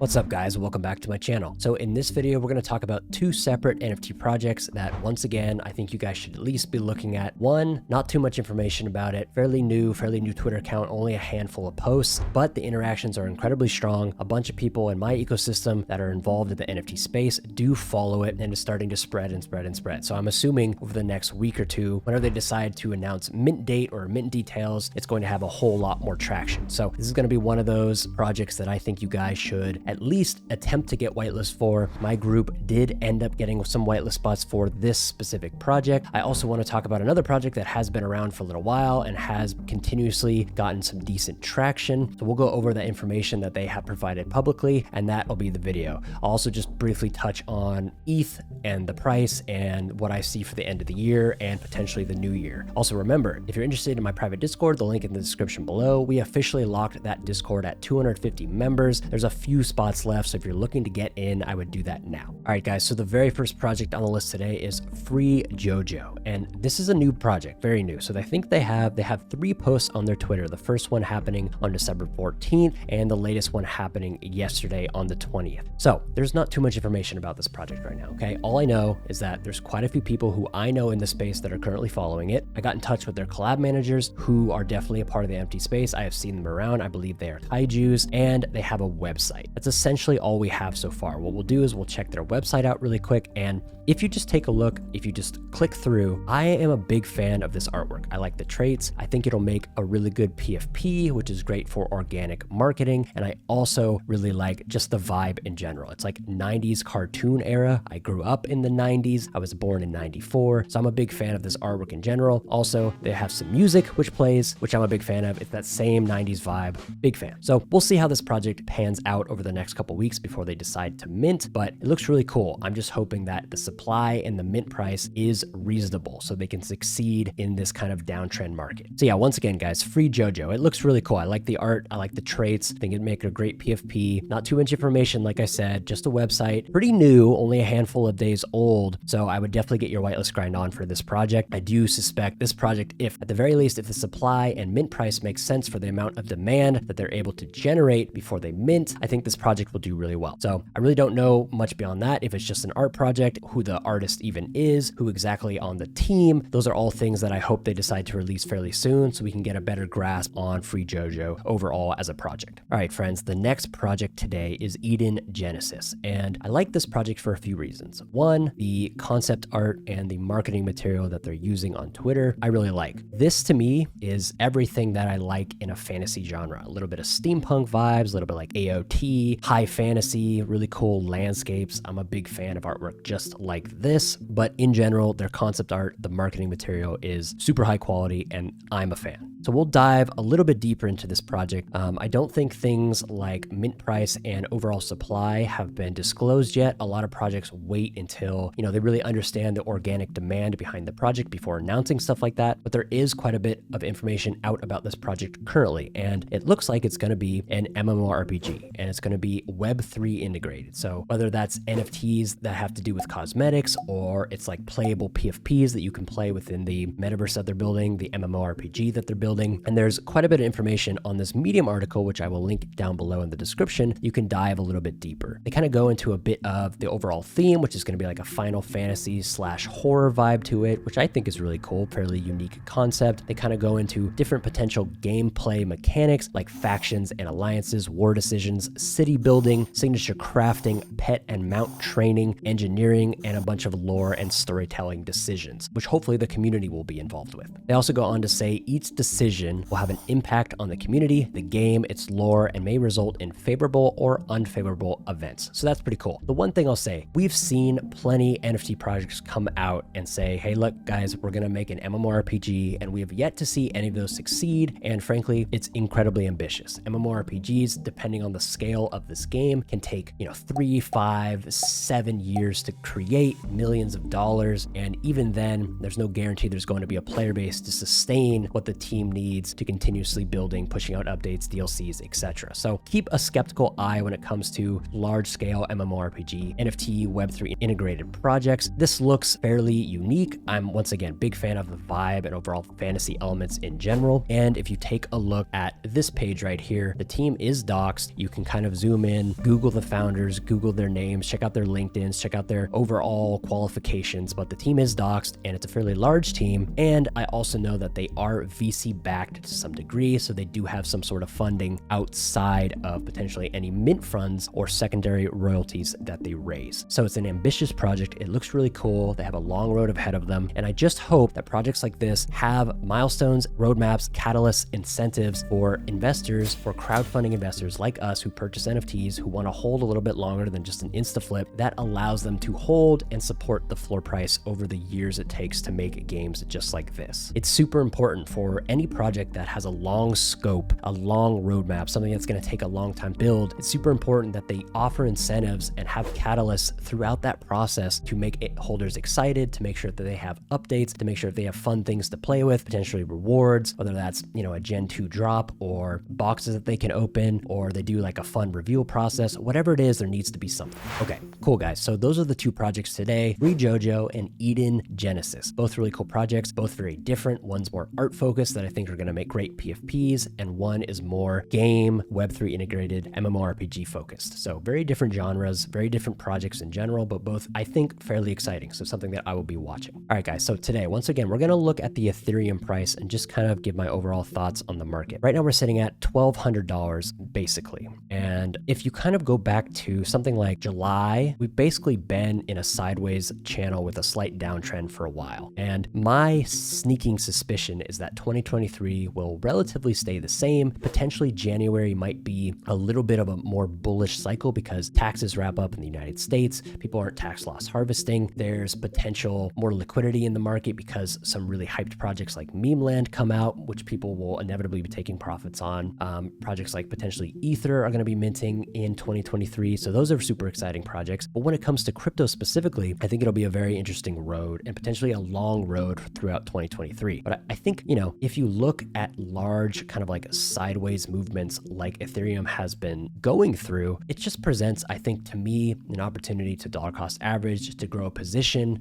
What's up guys, welcome back to my channel. So in this video, we're going to talk about two separate NFT projects that once again, I think you guys should at least be looking at. One, not too much information about it, fairly new Twitter account, only a handful of posts, but the interactions are incredibly strong. A bunch of people in my ecosystem that are involved in the NFT space do follow it and it's starting to spread and spread and spread. So I'm assuming over the next week or two, whenever they decide to announce mint date or mint details, it's going to have a whole lot more traction. So this is going to be one of those projects that I think you guys should at least attempt to get whitelist for. My group did end up getting some whitelist spots for this specific project. I also want to talk about another project that has been around for a little while and has continuously gotten some decent traction. So we'll go over the information that they have provided publicly, and that will be the video. I'll also just briefly touch on ETH and the price and what I see for the end of the year and potentially the new year. Also remember, if you're interested in my private Discord, the link in the description below, we officially locked that Discord at 250 members. There's a few spots left, so if you're looking to get in, I would do that now. All right, guys, so the very first project on the list today is Free JoJo, and this is a new project, very new. So I think they have 3 posts on their Twitter. The first one happening on December 14th, and the latest one happening yesterday on the 20th. So there's not too much information about this project right now, okay? All I know is that there's quite a few people who I know in the space that are currently following it. I got in touch with their collab managers who are definitely a part of the NFT space. I have seen them around. I believe they are kaijus, and they have a website. That's essentially all we have so far. What we'll do is we'll check their website out really quick, and if you just take a look, if you just click through, I am a big fan of this artwork. I like the traits. I think it'll make a really good PFP, which is great for organic marketing, and I also really like just the vibe in general. It's like 90s cartoon era. I grew up in the 90s. I was born in 94, so I'm a big fan of this artwork in general. Also, they have some music which plays, which I'm a big fan of. It's that same 90s vibe. Big fan. So we'll see how this project pans out over the next couple weeks before they decide to mint, but it looks really cool. I'm just hoping that the supply and the mint price is reasonable so they can succeed in this kind of downtrend market. So yeah, once again, guys, Free JoJo. It looks really cool. I like the art. I like the traits. I think it'd make a great PFP. Not too much information, like I said, just a website. Pretty new, only a handful of days old. So I would definitely get your whitelist grind on for this project. I do suspect this project, if at the very least, if the supply and mint price makes sense for the amount of demand that they're able to generate before they mint, I think this project will do really well. So I really don't know much beyond that. If it's just an art project, who the artist even is, who exactly on the team, those are all things that I hope they decide to release fairly soon so we can get a better grasp on Free JoJo overall as a project. All right, friends, the next project today is Eden Genesis, and I like this project for a few reasons. One, the concept art and the marketing material that they're using on Twitter, I really like. This to me is everything that I like in a fantasy genre. A little bit of steampunk vibes, a little bit like AOT, high fantasy, really cool landscapes. I'm a big fan of artwork just like this, but in general, their concept art, the marketing material is super high quality, and I'm a fan. So we'll dive a little bit deeper into this project. I don't think things like mint price and overall supply have been disclosed yet. A lot of projects wait until, they really understand the organic demand behind the project before announcing stuff like that. But there is quite a bit of information out about this project currently, and it looks like it's going to be an MMORPG, and it's going to be Web3 integrated. So whether that's NFTs that have to do with cosmetics, or it's like playable PFPs that you can play within the metaverse that they're building, the MMORPG that they're building. And there's quite a bit of information on this Medium article, which I will link down below in the description. You can dive a little bit deeper. They kind of go into a bit of the overall theme, which is going to be like a Final Fantasy / horror vibe to it, which I think is really cool, fairly unique concept. They kind of go into different potential gameplay mechanics like factions and alliances, war decisions, city building, signature crafting, pet and mount training, engineering, and a bunch of lore and storytelling decisions, which hopefully the community will be involved with. They also go on to say each decision will have an impact on the community, the game, its lore, and may result in favorable or unfavorable events. So that's pretty cool. The one thing I'll say, we've seen plenty NFT projects come out and say, hey, look, guys, we're going to make an MMORPG, and we have yet to see any of those succeed. And frankly, it's incredibly ambitious. MMORPGs, depending on the scale of this game, can take, 3, 5, 7 years to create, millions of dollars. And even then, there's no guarantee there's going to be a player base to sustain what the team needs to continuously building, pushing out updates, DLCs, etc. So keep a skeptical eye when it comes to large-scale MMORPG, NFT, Web3 integrated projects. This looks fairly unique. I'm once again big fan of the vibe and overall fantasy elements in general. And if you take a look at this page right here, the team is doxed. You can kind of zoom zoom in, Google the founders, Google their names, check out their LinkedIns, check out their overall qualifications. But the team is doxed and it's a fairly large team. And I also know that they are VC backed to some degree. So they do have some sort of funding outside of potentially any mint funds or secondary royalties that they raise. So it's an ambitious project. It looks really cool. They have a long road ahead of them. And I just hope that projects like this have milestones, roadmaps, catalysts, incentives for investors, for crowdfunding investors like us who purchase NFTs, who want to hold a little bit longer than just an insta flip, that allows them to hold and support the floor price over the years it takes to make games just like this. It's super important for any project that has a long scope, a long roadmap, something that's going to take a long time build. It's super important that they offer incentives and have catalysts throughout that process to make holders excited, to make sure that they have updates, to make sure that they have fun things to play with, potentially rewards, whether that's, a Gen 2 drop or boxes that they can open, or they do like a fun review process. Whatever it is, there needs to be something. Okay, cool guys. So those are the two projects today, Free Jojo and Eden Genesis. Both really cool projects, both very different. One's more art focused that I think are going to make great PFPs, and one is more game, Web3 integrated, MMORPG focused. So very different genres, very different projects in general, but both I think fairly exciting. So something that I will be watching. All right guys, so today, once again, we're going to look at the Ethereum price and just kind of give my overall thoughts on the market. Right now we're sitting at $1,200 basically. And if you kind of go back to something like July, we've basically been in a sideways channel with a slight downtrend for a while. And my sneaking suspicion is that 2023 will relatively stay the same. Potentially January might be a little bit of a more bullish cycle because taxes wrap up in the United States. People aren't tax loss harvesting. There's potential more liquidity in the market because some really hyped projects like Meme Land come out, which people will inevitably be taking profits on. Projects like potentially Ether are going to be minting in 2023. So those are super exciting projects. But when it comes to crypto specifically, I think it'll be a very interesting road and potentially a long road throughout 2023. But I think, if you look at large kind of like sideways movements like Ethereum has been going through, it just presents, I think, to me, an opportunity to dollar cost average, to grow a position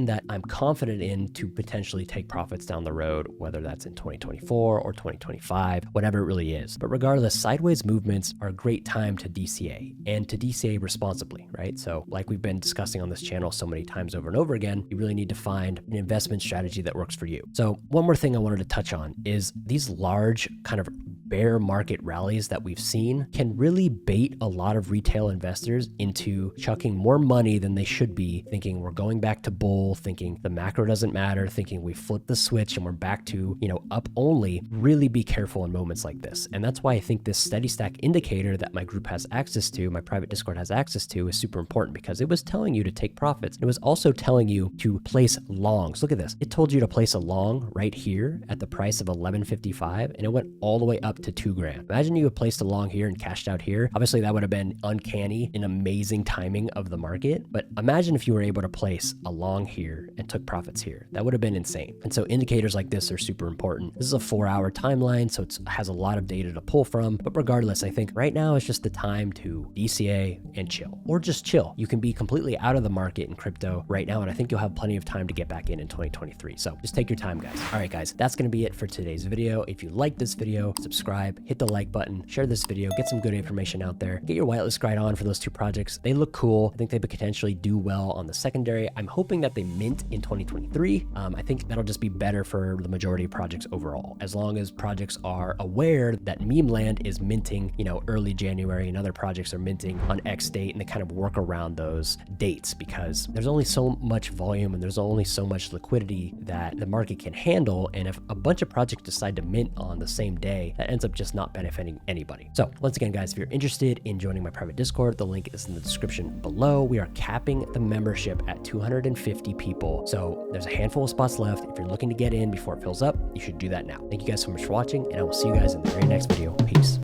that I'm confident in to potentially take profits down the road, whether that's in 2024 or 2025, whatever it really is. But regardless, sideways movements are a great time to DCA and to DCA responsibly, right? So like we've been discussing on this channel so many times over and over again, you really need to find an investment strategy that works for you. So one more thing I wanted to touch on is these large kind of bear market rallies that we've seen can really bait a lot of retail investors into chucking more money than they should be, thinking we're going back to bull, thinking the macro doesn't matter, thinking we flipped the switch and we're back to, up only. Really be careful in moments like this. And that's why I think this steady stack indicator that my group has access to, my private Discord has access to, is super important because it was telling you to take profits. It was also telling you to place longs. Look at this. It told you to place a long right here at the price of $11.55 and it went all the way up to $2,000. Imagine you had placed a long here and cashed out here. Obviously that would have been uncanny and amazing timing of the market. But imagine if you were able to place a long here and took profits here. That would have been insane. And so indicators like this are super important. This is a 4-hour timeline, so it has a lot of data to pull from. But regardless, I think right now is just the time to DCA and chill, or just chill. You can be completely out of the market in crypto right now, and I think you'll have plenty of time to get back in 2023. So just take your time, guys. All right, guys, that's going to be it for today's video. If you like this video, subscribe, hit the like button, share this video, get some good information out there, get your whitelist grind on for those two projects. They look cool. I think they could potentially do well on the secondary. I'm hoping that they mint in 2023. I think that'll just be better for the majority of projects overall, as long as projects are aware that Meme Land is minting, early January and other projects are minting on X date, and they kind of work around those dates because there's only so much volume and there's only so much liquidity that the market can handle. And if a bunch of projects decide to mint on the same day, that ends up just not benefiting anybody. So once again, guys, if you're interested in joining my private Discord, the link is in the description below. We are capping the membership at 250 people. So there's a handful of spots left. If you're looking to get in before it fills up, you should do that now. Thank you guys so much for watching, and I will see you guys in the very next video. Peace.